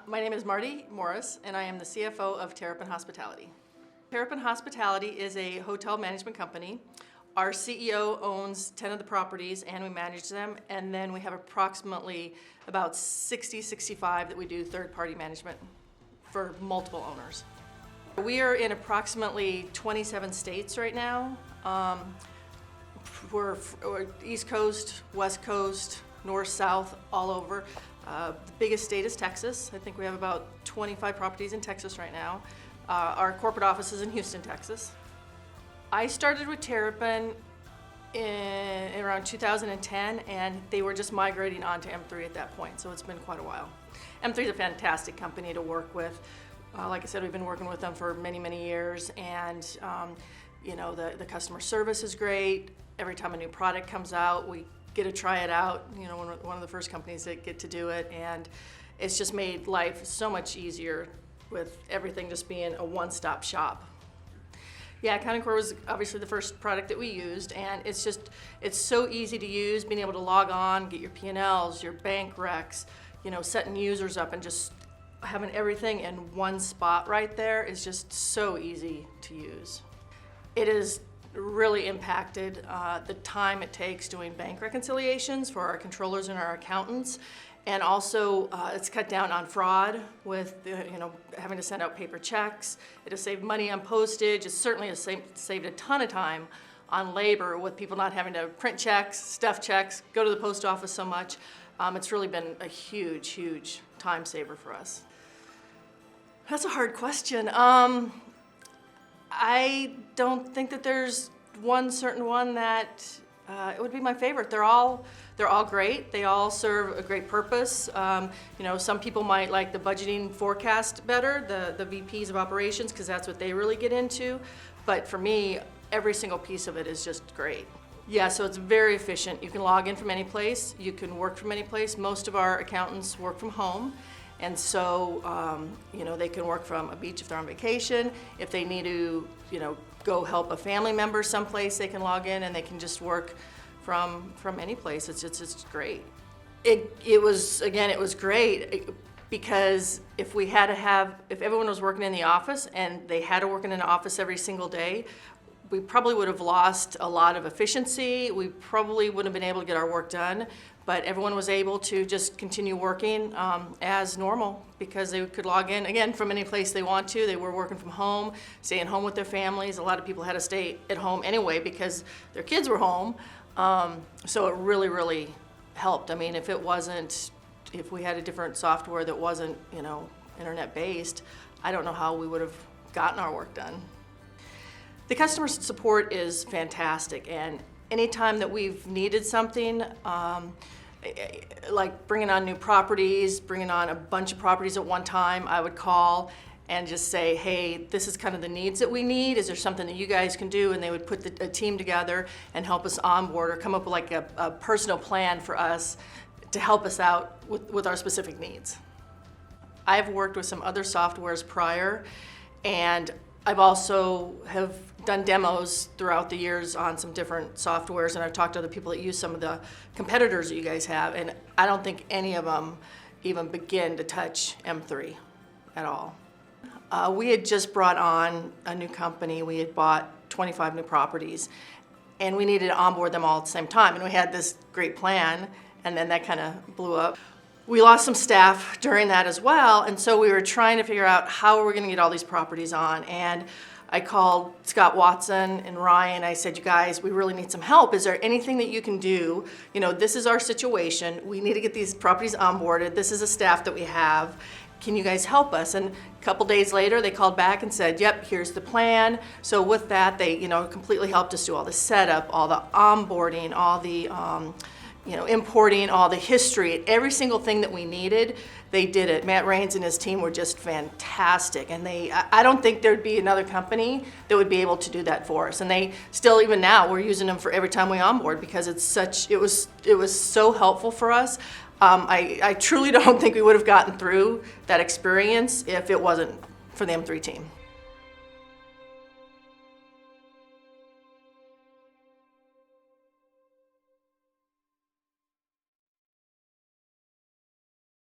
My name is Mardi Morris, and I am the CFO of Terrapin Hospitality. Terrapin Hospitality is a hotel management company. Our CEO owns 10 of the properties, and we manage them, and then we have approximately about 65 that we do third-party management for multiple owners. We are in approximately 27 states right now. We're East Coast, West Coast, North, South, all over. The biggest state is Texas. I think we have about 25 properties in Texas right now. Our corporate office is in Houston, Texas. I started with Terrapin in around 2010, and they were just migrating onto M3 at that point, so it's been quite a while. M3 is a fantastic company to work with. Like I said, we've been working with them for many, many years, and you know, the customer service is great. Every time a new product comes out, we get to try it out. You know, one of the first companies that get to do it, and it's just made life so much easier with everything just being a one-stop shop. Yeah, Accounting Core was obviously the first product that we used, and it's so easy to use, being able to log on, get your P&Ls, your bank recs, you know, setting users up, and just having everything in one spot right there is just so easy to use. It has really impacted the time it takes doing bank reconciliations for our controllers and our accountants, and also it's cut down on fraud with having to send out paper checks. It has saved money on postage. It certainly has saved a ton of time on labor with people not having to print checks, stuff checks, go to the post office so much. It's really been a huge, huge time saver for us. That's a hard question. I don't think that there's one certain one that it would be my favorite. They're all great. They all serve a great purpose. You know, some people might like the budgeting forecast better, the VPs of operations, because that's what they really get into. But for me, every single piece of it is just great. Yeah, so it's very efficient. You can log in from any place. You can work from any place. Most of our accountants work from home. And so, you know, they can work from a beach if they're on vacation. If they need to, you know, go help a family member someplace, they can log in and they can just work from any place. It's great. It was great because if everyone was working in the office and they had to work in an office every single day, we probably would have lost a lot of efficiency. We probably wouldn't have been able to get our work done, but everyone was able to just continue working as normal because they could log in, again, from any place they want to. They were working from home, staying home with their families. A lot of people had to stay at home anyway because their kids were home. So it really, really helped. I mean, if we had a different software that wasn't, you know, internet-based, I don't know how we would have gotten our work done. The customer support is fantastic, and anytime that we've needed something, like bringing on new properties, bringing on a bunch of properties at one time, I would call and just say, hey, this is kind of the needs that we need. Is there something that you guys can do? And they would put a team together and help us onboard or come up with like a personal plan for us to help us out with our specific needs. I've worked with some other softwares prior, and I've also have done demos throughout the years on some different softwares, and I've talked to other people that use some of the competitors that you guys have, and I don't think any of them even begin to touch M3 at all. We had just brought on a new company. We had bought 25 new properties, and we needed to onboard them all at the same time, and we had this great plan, and then that kind of blew up. We lost some staff during that as well, and so we were trying to figure out how we're going to get all these properties on. And I called Scott Watson and Ryan. I said, you guys, we really need some help. Is there anything that you can do? You know, this is our situation. We need to get these properties onboarded. This is a staff that we have. Can you guys help us? And a couple days later, they called back and said, yep, here's the plan. So with that, they, you know, completely helped us do all the setup, all the onboarding, all the importing, all the history, every single thing that we needed, they did it. Matt Raines and his team were just fantastic, and I don't think there'd be another company that would be able to do that for us. And they still, even now, we're using them for every time we onboard because it was so helpful for us. I truly don't think we would have gotten through that experience if it wasn't for the M3 team.